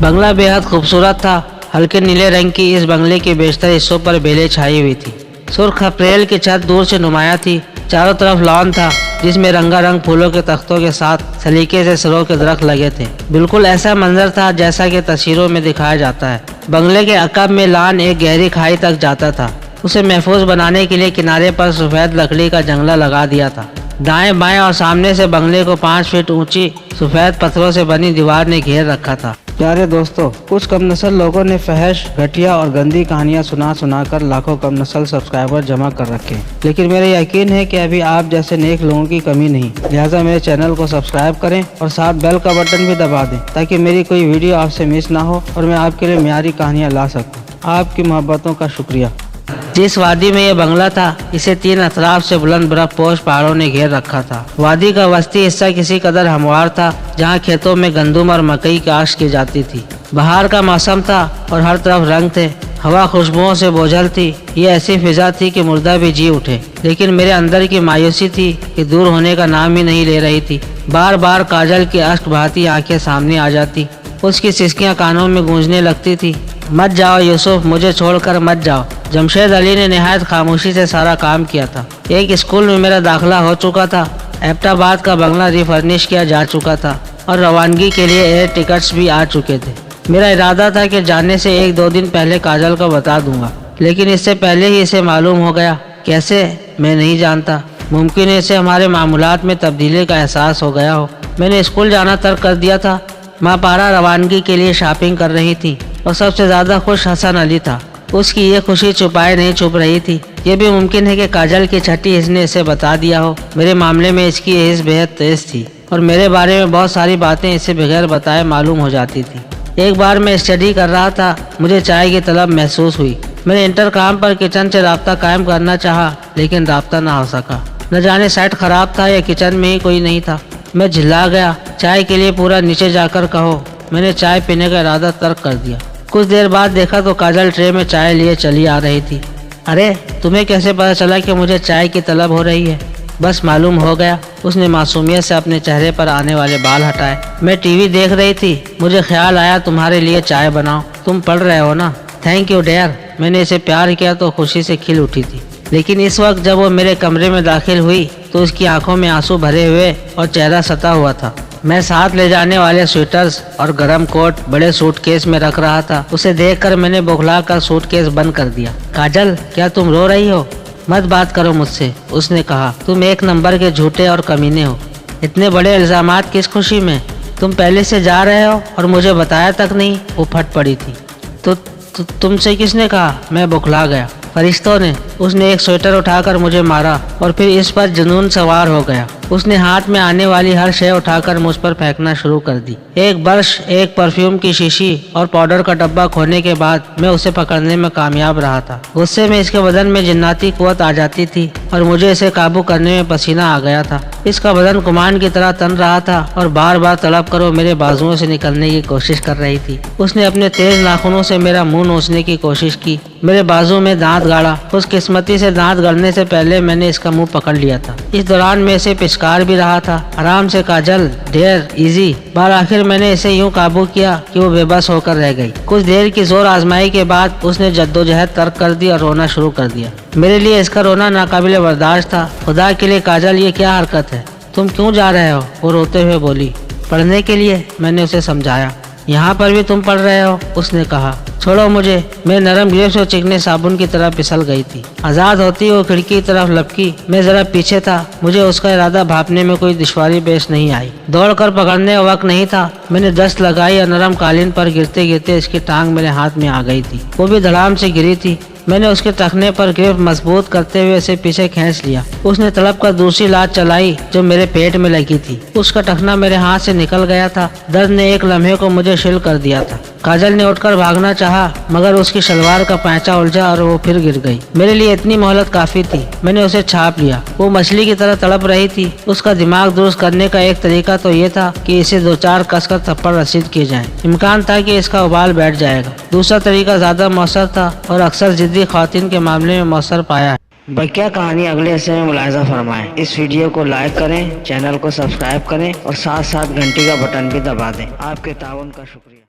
बंगला बेहद खूबसूरत था। हल्के नीले रंग की इस बंगले के बेशतर हिस्सों पर बेलें छाई हुई थी। सुर्ख अप्रैल की छत दूर से नुमाया थी। चारों तरफ लॉन था जिसमें रंगारंग फूलों के तख्तों के साथ सलीके से सरों के दरख्त लगे थे। बिल्कुल ऐसा मंजर था जैसा कि तस्वीरों में दिखाया जाता है। बंगले के अकब में लॉन एक गहरी खाई तक जाता था। उसे महफूज बनाने के लिए किनारे पर सफ़ेद लकड़ी का जंगला लगा दिया था। दाएं बाएं और सामने से बंगले को 5 फीट ऊंची सफ़ेद पत्थरों से बनी दीवार ने घेर रखा था। प्यारे दोस्तों, कुछ कम नस्ल लोगों ने फहश, घटिया और गंदी कहानियां सुना कर लाखों कम नस्ल सब्सक्राइबर जमा कर रखे हैं, लेकिन मेरा यकीन है कि अभी आप जैसे नेक लोगों की कमी नहीं। लिहाजा मेरे चैनल को सब्सक्राइब करें और साथ बेल का बटन भी दबा दें ताकि मेरी कोई वीडियो आपसे मिस ना हो और मैं आपके लिए म्यारी कहानियाँ ला सकूँ। आपकी मोहब्बतों का शुक्रिया। जिस वादी में यह बंगला था, इसे 3 अतराफ से बुलंद बर्फपोश पहाड़ों ने घेर रखा था। वादी का वस्ती हिस्सा किसी कदर हमवार था, जहाँ खेतों में गंदुम और मकई की काश्त की जाती थी। बहार का मौसम था और हर तरफ रंग थे। हवा खुशबुओं से बोझल थी। ये ऐसी फिजा थी कि मुर्दा भी जी उठे। लेकिन मेरे अंदर की मायूसी थी कि दूर होने का नाम ही नहीं ले रही थी। बार बार काजल की अश्क बहाती आंखें सामने आ जाती। उसकी सिसकियां कानों में गूंजने लगती थी। मत जाओ यूसुफ, मुझे छोड़कर मत जाओ। जमशेद अली ने निहायत खामोशी से सारा काम किया था। एक स्कूल में मेरा दाखिला हो चुका था। एबटाबाद का बंगला रिफर्निश किया जा चुका था और रवानगी के लिए एयर टिकट्स भी आ चुके थे। मेरा इरादा था कि जाने से 1-2 दिन पहले काजल को बता दूंगा, लेकिन इससे पहले ही इसे मालूम हो गया। कैसे, मैं नहीं जानता। मुमकिन है इसे हमारे मामूलात में तब्दीली का एहसास हो गया हो। मैंने स्कूल जाना तर्क कर दिया था। माँ पारा रवानगी के लिए शॉपिंग कर रही थी और सबसे ज़्यादा खुश हसन अली था। उसकी ये खुशी छुपाए नहीं छुप रही थी। ये भी मुमकिन है कि काजल की छठी हिस्स ने इसे बता दिया हो। मेरे मामले में इसकी हिस्स बेहद तेज थी और मेरे बारे में बहुत सारी बातें इसे बगैर बताए मालूम हो जाती थी। एक बार मैं स्टडी कर रहा था, मुझे चाय की तलब महसूस हुई। मैंने इंटरकॉम पर किचन से राब्ता कायम करना चाहा, लेकिन राब्ता ना हो सका। न जाने साइट खराब था या किचन में ही कोई नहीं था। मैं झिल्ला गया। चाय के लिए पूरा नीचे जाकर कहो। मैंने चाय पीने का इरादा तर्क कर दिया। कुछ देर बाद देखा तो काजल ट्रे में चाय लिए चली आ रही थी। अरे, तुम्हें कैसे पता चला कि मुझे चाय की तलब हो रही है? बस मालूम हो गया। उसने मासूमियत से अपने चेहरे पर आने वाले बाल हटाए। मैं टीवी देख रही थी, मुझे ख्याल आया तुम्हारे लिए चाय बनाऊं। तुम पढ़ रहे हो ना? Thank you dear. मैंने इसे प्यार किया तो खुशी से खिल उठी थी, लेकिन इस वक्त जब वो मेरे कमरे में दाखिल हुई तो उसकी आंखों में आंसू भरे हुए और चेहरा सता हुआ था। मैं साथ ले जाने वाले स्वेटर्स और गर्म कोट बड़े सूटकेस में रख रहा था। उसे देखकर मैंने बौखला कर सूटकेस बंद कर दिया। काजल, क्या तुम रो रही हो? मत बात करो मुझसे, उसने कहा। तुम 1 नंबर के झूठे और कमीने हो। इतने बड़े इल्जामात किस खुशी में? तुम पहले से जा रहे हो और मुझे बताया तक नहीं। वो फट पड़ी थी। तो तुमसे किसने कहा? मैं बौखला गया। फरिश्तों ने। उसने एक स्वेटर उठाकर मुझे मारा और फिर इस पर जुनून सवार हो गया। उसने हाथ में आने वाली हर शय उठाकर मुझ पर फेंकना शुरू कर दी। एक ब्रश, एक परफ्यूम की शीशी और पाउडर का डब्बा खोने के बाद मैं उसे पकड़ने में कामयाब रहा था। गुस्से में इसके बदन में जिन्नाती कुव्वत आ जाती थी और मुझे इसे काबू करने में पसीना आ गया था। इसका बदन कमान की तरह तन रहा था और बार बार तड़प कर वो मेरे बाजुओं से निकलने की कोशिश कर रही थी। उसने अपने तेज नाखूनों से मेरा मुंह नोचने की कोशिश की। मेरे बाजू में दांत गाड़ा। खुशकिस्मती से दांत गड़ने से पहले मैंने इसका मुंह पकड़ लिया था। इस दौरान मैं इसे पिचकार भी रहा था। आराम से काजल, डेयर, इजी। बार आखिर मैंने इसे यूं काबू किया कि वो बेबस होकर रह गई। कुछ देर की जोर आजमाई के बाद उसने जद्दोजहद तर्क कर दी और रोना शुरू कर दिया। मेरे लिए इसका रोना नाकाबिले बर्दाश्त था। खुदा के लिए काजल, ये क्या हरकत है? तुम क्यों जा रहे हो? वो रोते हुए बोली। पढ़ने के लिए, मैंने उसे समझाया। यहाँ पर भी तुम पढ़ रहे हो? उसने कहा। छोड़ो मुझे। मैं नरम ग्रेप्स और चिकने साबुन की तरह फिसल गई थी। आज़ाद होती वो खिड़की की तरफ लपकी। मैं जरा पीछे था। मुझे उसका इरादा भापने में कोई दुश्वारी पेश नहीं आई। दौड़कर पकड़ने का वक्त नहीं था। मैंने दस्त लगाई और नरम कालीन पर गिरते गिरते इसकी टांग मेरे हाथ में आ गई थी। वो भी धड़ाम से गिरी थी। मैंने उसके टखने पर ग्रिप मजबूत करते हुए उसे पीछे खींच लिया। उसने तड़प कर दूसरी लात चलाई जो मेरे पेट में लगी थी। उसका टखना मेरे हाथ से निकल गया था। दर्द ने एक लम्हे को मुझे शिल कर दिया था। काजल ने उठकर भागना चाहा, मगर उसकी शलवार का पैंचा उलझा और वो फिर गिर गई। मेरे लिए इतनी मोहलत काफी थी। मैंने उसे छाप लिया। वो मछली की तरह तड़प रही थी। उसका दिमाग दुरुस्त करने का एक तरीका तो ये था कि इसे 2-4 कसकर थप्पड़ रसीद किए जाएं। इम्कान था कि इसका उबाल बैठ जाएगा। दूसरा तरीका ज्यादा मौसर था और अक्सर जिद्दी ख्वातीन के मामले में मौसर पाया है। बकिया कहानी अगले हिस्से में मुलाहिजा फरमाएं। इस वीडियो को लाइक करें, चैनल को सब्सक्राइब करें और साथ साथ घंटी का बटन भी दबा दें। आपके ताउन का शुक्रिया।